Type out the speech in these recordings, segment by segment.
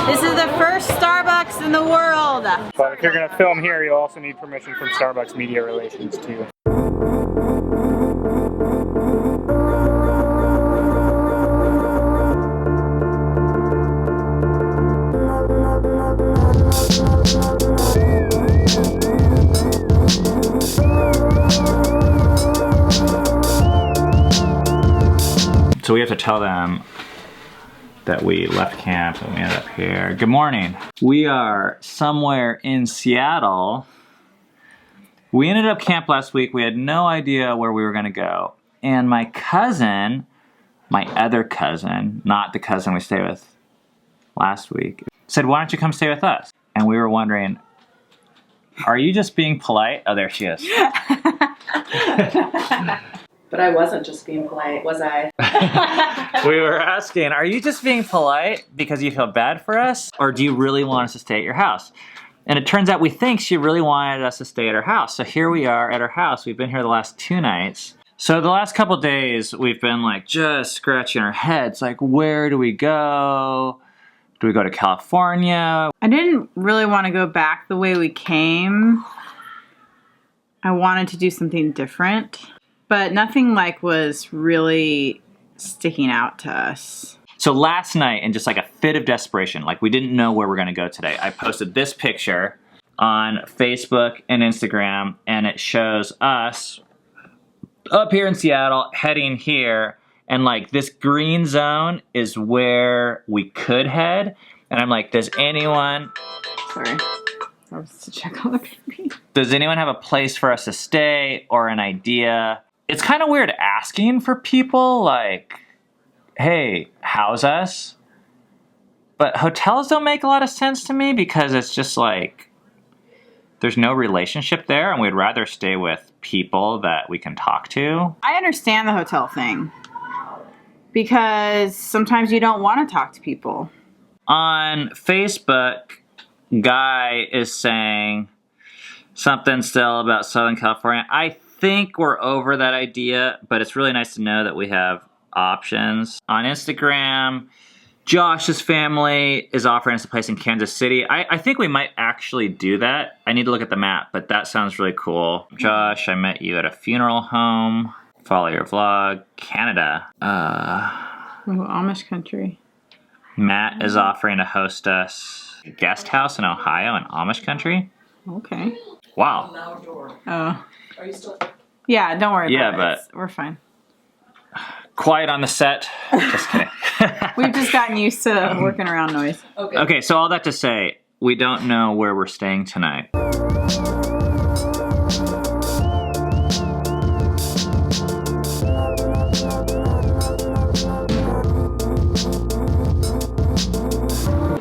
This is the first Starbucks in the world. But if you're going to film here, you'll also need permission from Starbucks Media Relations too. So we have to tell them that we left camp and we ended up here. Good morning. We are somewhere in Seattle. We ended up camp last week. We had no idea where we were gonna go. And my cousin, my other cousin, not the cousin we stayed with last week, said, why don't you come stay with us? And we were wondering, are you just being polite? Oh, there she is. But I wasn't just being polite, was I? We were asking, are you just being polite because you feel bad for us? Or do you really want us to stay at your house? And it turns out we think she really wanted us to stay at her house. So here we are at her house. We've been here the last 2 nights. So the last couple days, we've been like just scratching our heads. Like, where do we go? Do we go to California? I didn't really want to go back the way we came. I wanted to do something different. But nothing like was really sticking out to us. So last night, in just like a fit of desperation, like we didn't know where we're gonna go today, I posted this picture on Facebook and Instagram, and it shows us up here in Seattle, heading here, and like this green zone is where we could head. And I'm like, does anyone... Sorry. I was to check on the baby. Does anyone have a place for us to stay or an idea? It's kind of weird asking for people like, hey, house us. But hotels don't make a lot of sense to me because it's just like, there's no relationship there and we'd rather stay with people that we can talk to. I understand the hotel thing because sometimes you don't want to talk to people. On Facebook, Guy is saying something still about Southern California. I think we're over that idea, but it's really nice to know that we have options. On Instagram, Josh's family is offering us a place in Kansas City. I think we might actually do that. I need to look at the map, but that sounds really cool. Josh, I met you at a funeral home. Follow your vlog. Canada. Amish country. Matt is offering to host us a guest house in Ohio in Amish country. Okay. Wow. Oh. Are you still... Yeah, don't worry about it. Yeah, but... We're fine. Quiet on the set. Just kidding. We've just gotten used to working around noise. Okay, so all that to say, we don't know where we're staying tonight.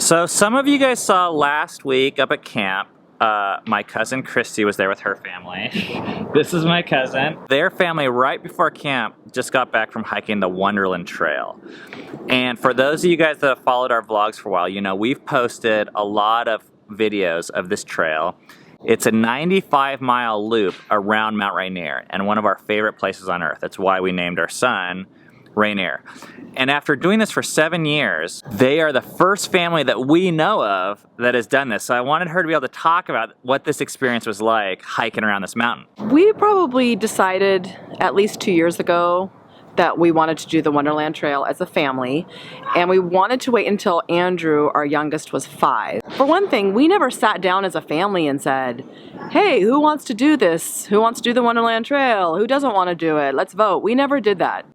So some of you guys saw last week up at camp, my cousin Christy was there with her family. This is my cousin. Their family right before camp just got back from hiking the Wonderland Trail. And for those of you guys that have followed our vlogs for a while, you know we've posted a lot of videos of this trail. It's a 95-mile loop around Mount Rainier and one of our favorite places on earth. That's why we named our son Rainier. And after doing this for 7 years, they are the first family that we know of that has done this. So I wanted her to be able to talk about what this experience was like hiking around this mountain. We probably decided at least 2 years ago that we wanted to do the Wonderland Trail as a family, and we wanted to wait until Andrew, our youngest, was 5. For one thing, we never sat down as a family and said, hey, who wants to do this? Who wants to do the Wonderland Trail? Who doesn't want to do it? Let's vote. We never did that.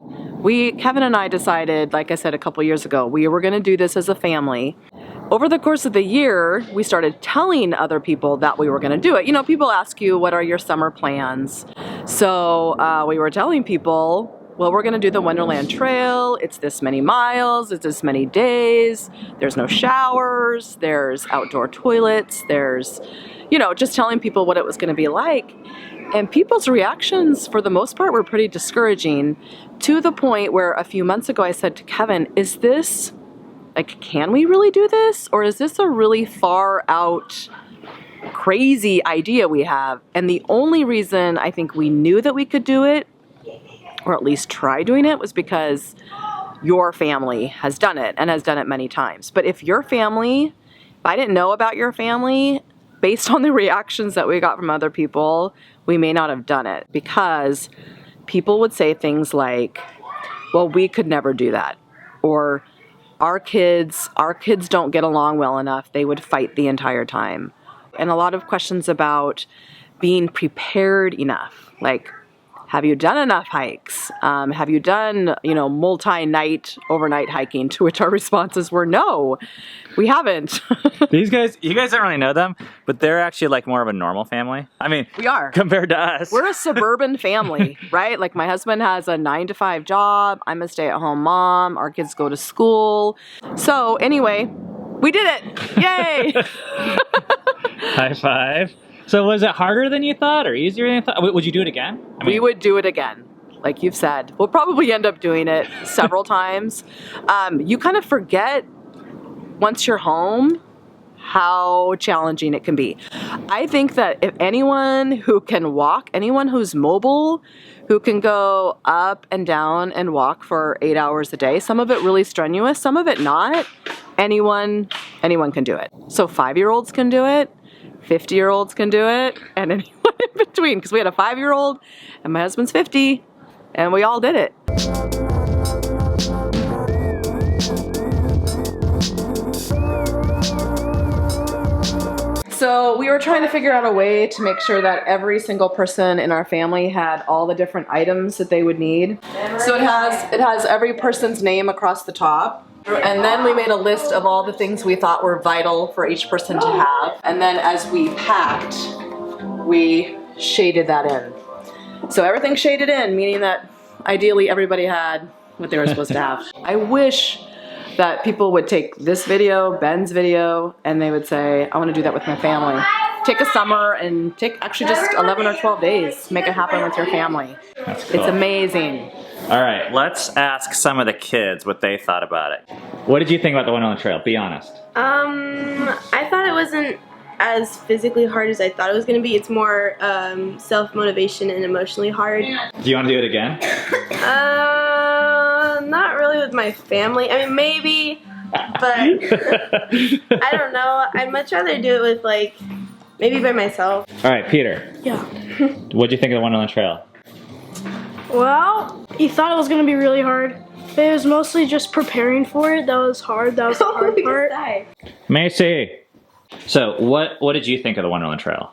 Kevin and I decided, like I said a couple years ago, we were going to do this as a family. Over the course of the year, we started telling other people that we were going to do it. You know, people ask you, what are your summer plans? So we were telling people, well, we're going to do the Wonderland Trail. It's this many miles. It's this many days. There's no showers. There's outdoor toilets. There's, you know, just telling people what it was going to be like. And people's reactions, for the most part, were pretty discouraging, to the point where a few months ago I said to Kevin, is this, like, can we really do this? Or is this a really far out, crazy idea we have? And the only reason I think we knew that we could do it, or at least try doing it, was because your family has done it and has done it many times. But if I didn't know about your family, based on the reactions that we got from other people, we may not have done it, because people would say things like, well, we could never do that. Or our kids don't get along well enough. They would fight the entire time. And a lot of questions about being prepared enough. Like, have you done enough hikes? Have you done, multi-night, overnight hiking? To which our responses were, no, we haven't. You guys don't really know them, but they're actually like more of a normal family. I mean, We are. compared to us. We're a suburban family, right? Like, my husband has a 9-to-5 job. I'm a stay-at-home mom. Our kids go to school. So anyway, we did it. Yay! High five. So was it harder than you thought or easier than you thought? Would you do it again? We would do it again. Like you've said, we'll probably end up doing it several times. You kind of forget once you're home how challenging it can be. I think that if anyone who can walk, anyone who's mobile, who can go up and down and walk for 8 hours a day, some of it really strenuous, some of it not, anyone can do it. So 5-year-olds can do it, 50-year-olds can do it, and anyone in between, because we had a 5-year-old and my husband's 50, and we all did it. So we were trying to figure out a way to make sure that every single person in our family had all the different items that they would need. So it has every person's name across the top. And then we made a list of all the things we thought were vital for each person to have. And then as we packed, we shaded that in. So everything's shaded in, meaning that ideally everybody had what they were supposed to have. I wish that people would take this video, Ben's video, and they would say, I want to do that with my family. Take a summer and take actually just 11 or 12 days. Make it happen with your family. That's cool. It's amazing. All right, let's ask some of the kids what they thought about it. What did you think about the Wonderland Trail? Be honest. I thought it wasn't as physically hard as I thought it was going to be. It's more self-motivation and emotionally hard. Do you want to do it again? Not really with my family. I mean, maybe, but I don't know. I'd much rather do it with, like, maybe by myself. All right, Peter. Yeah. What did you think of the Wonderland Trail? Well, you thought it was going to be really hard. But it was mostly just preparing for it. That was hard. That was the hard part. Macy. So, what did you think of the Wonderland Trail?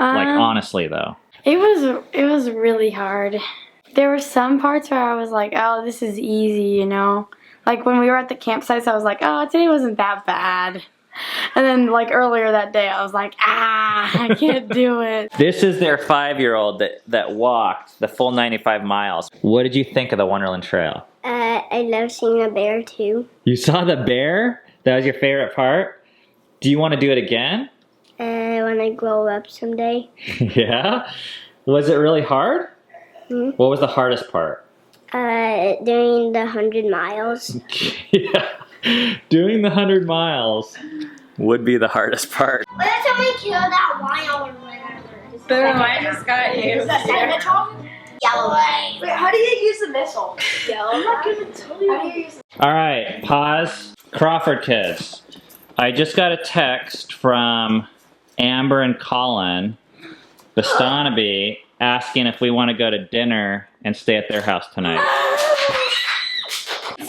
Like, honestly, though. It was really hard. There were some parts where I was like, oh, this is easy, Like, when we were at the campsites, I was like, oh, today wasn't that bad. And then, like, earlier that day, I was like, I can't do it. This is their 5-year-old that walked the full 95 miles. What did you think of the Wonderland Trail? I love seeing a bear too. You saw the bear? That was your favorite part? Do you want to do it again? When I grow up someday. Yeah? Was it really hard? Hmm? What was the hardest part? Doing the 100 miles. Yeah. Doing the 100 miles would be the hardest part. But that's how we kill that wild winner. I just got you. Is that Cybertron? Yellow light. Wait, how do you use the missile? Yellow I'm not gonna tell you. All right, pause. Crawford kids. I just got a text from Amber and Colin, Bustanobys, asking if we want to go to dinner and stay at their house tonight.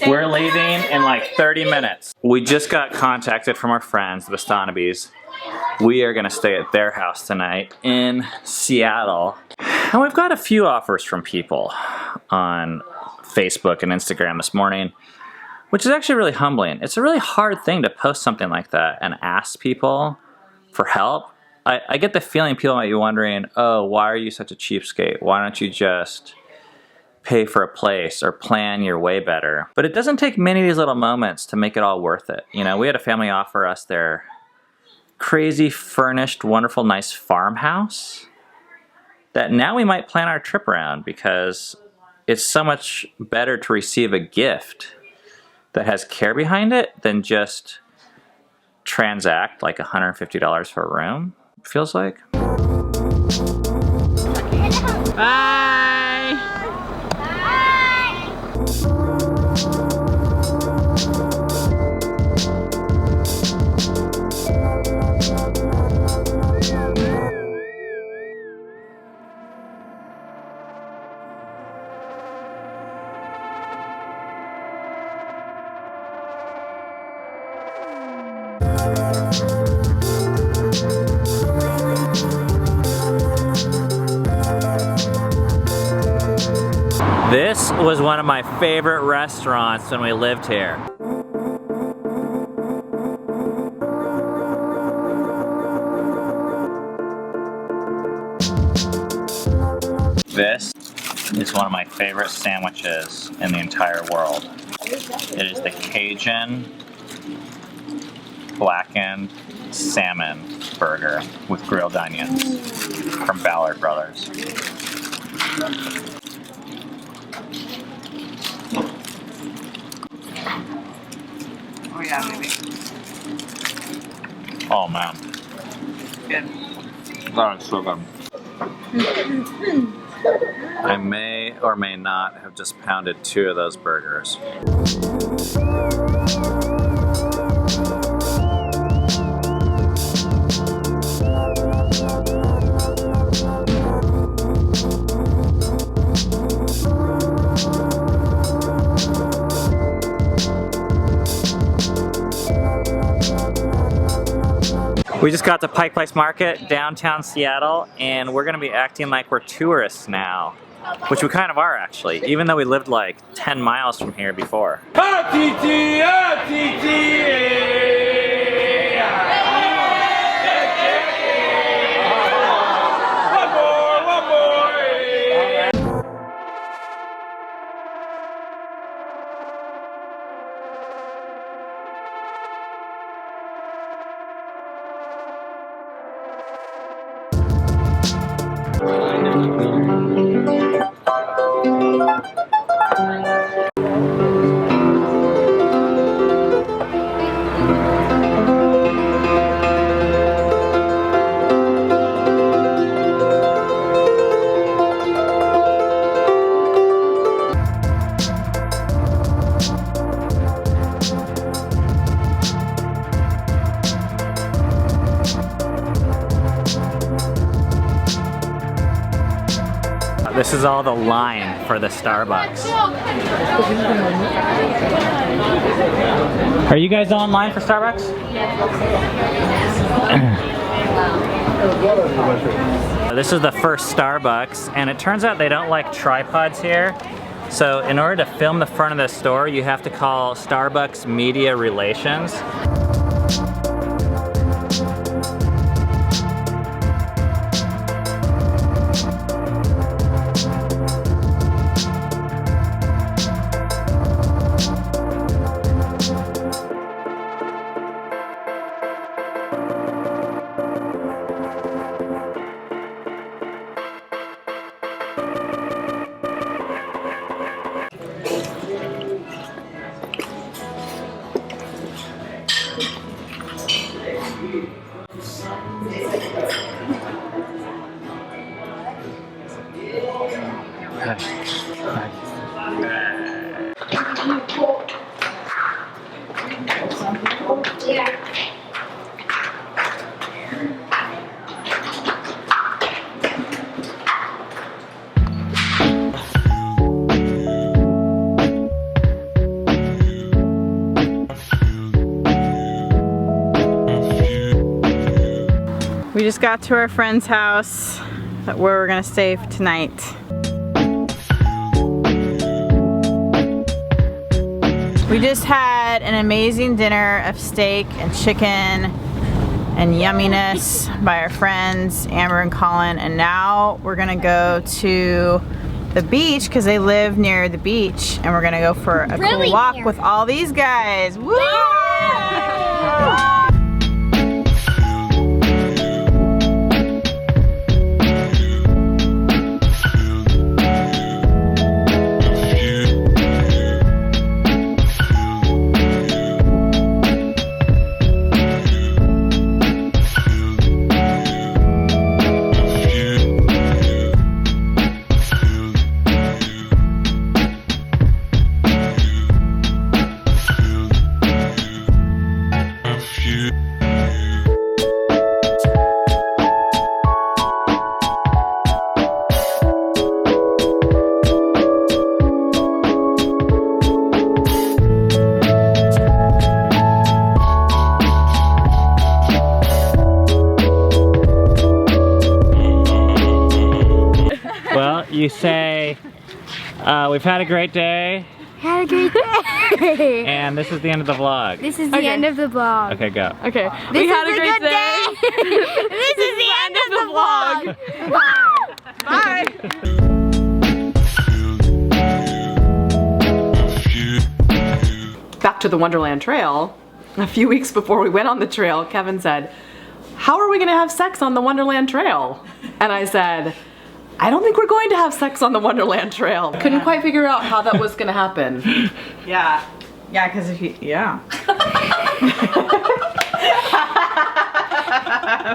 We're leaving in like 30 minutes. We just got contacted from our friends, the Bustanobys. We are gonna stay at their house tonight in Seattle. And we've got a few offers from people on Facebook and Instagram this morning, which is actually really humbling. It's a really hard thing to post something like that and ask people for help. I get the feeling people might be wondering, oh, why are you such a cheapskate? Why don't you just pay for a place or plan your way better? But it doesn't take many of these little moments to make it all worth it. We had a family offer us their crazy furnished, wonderful, nice farmhouse that now we might plan our trip around because it's so much better to receive a gift that has care behind it than just transact like $150 for a room, it feels like. Bye. Bye. was one of my favorite restaurants when we lived here. This is one of my favorite sandwiches in the entire world. It is the Cajun blackened salmon burger with grilled onions from Ballard Brothers. Oh yeah, maybe. Oh man, Good. that is so good. I may or may not have just pounded 2 of those burgers. We just got to Pike Place Market, downtown Seattle, and we're gonna be acting like we're tourists now. Which we kind of are actually, even though we lived like 10 miles from here before. This is all the line for the Starbucks. Are you guys all in line for Starbucks? This is the first Starbucks, and it turns out they don't like tripods here. So in order to film the front of the store, you have to call Starbucks Media Relations. We just got to our friend's house where we're gonna stay tonight. We just had an amazing dinner of steak and chicken and yumminess by our friends Amber and Colin, and now we're gonna go to the beach because they live near the beach, and we're gonna go for a cool walk with all these guys. Woo! You say We've had a great day, Had a great day. and this is the end of the vlog. This is the end of the vlog. Okay, go. Okay. This We had is a great day. This is the end of the vlog. Bye. Back to the Wonderland Trail. A few weeks before we went on the trail, Kevin said, "How are we going to have sex on the Wonderland Trail?" And I said, "I don't think we're going to have sex on the Wonderland Trail." Couldn't quite figure out how that was going to happen. Yeah. Yeah, because if you, yeah.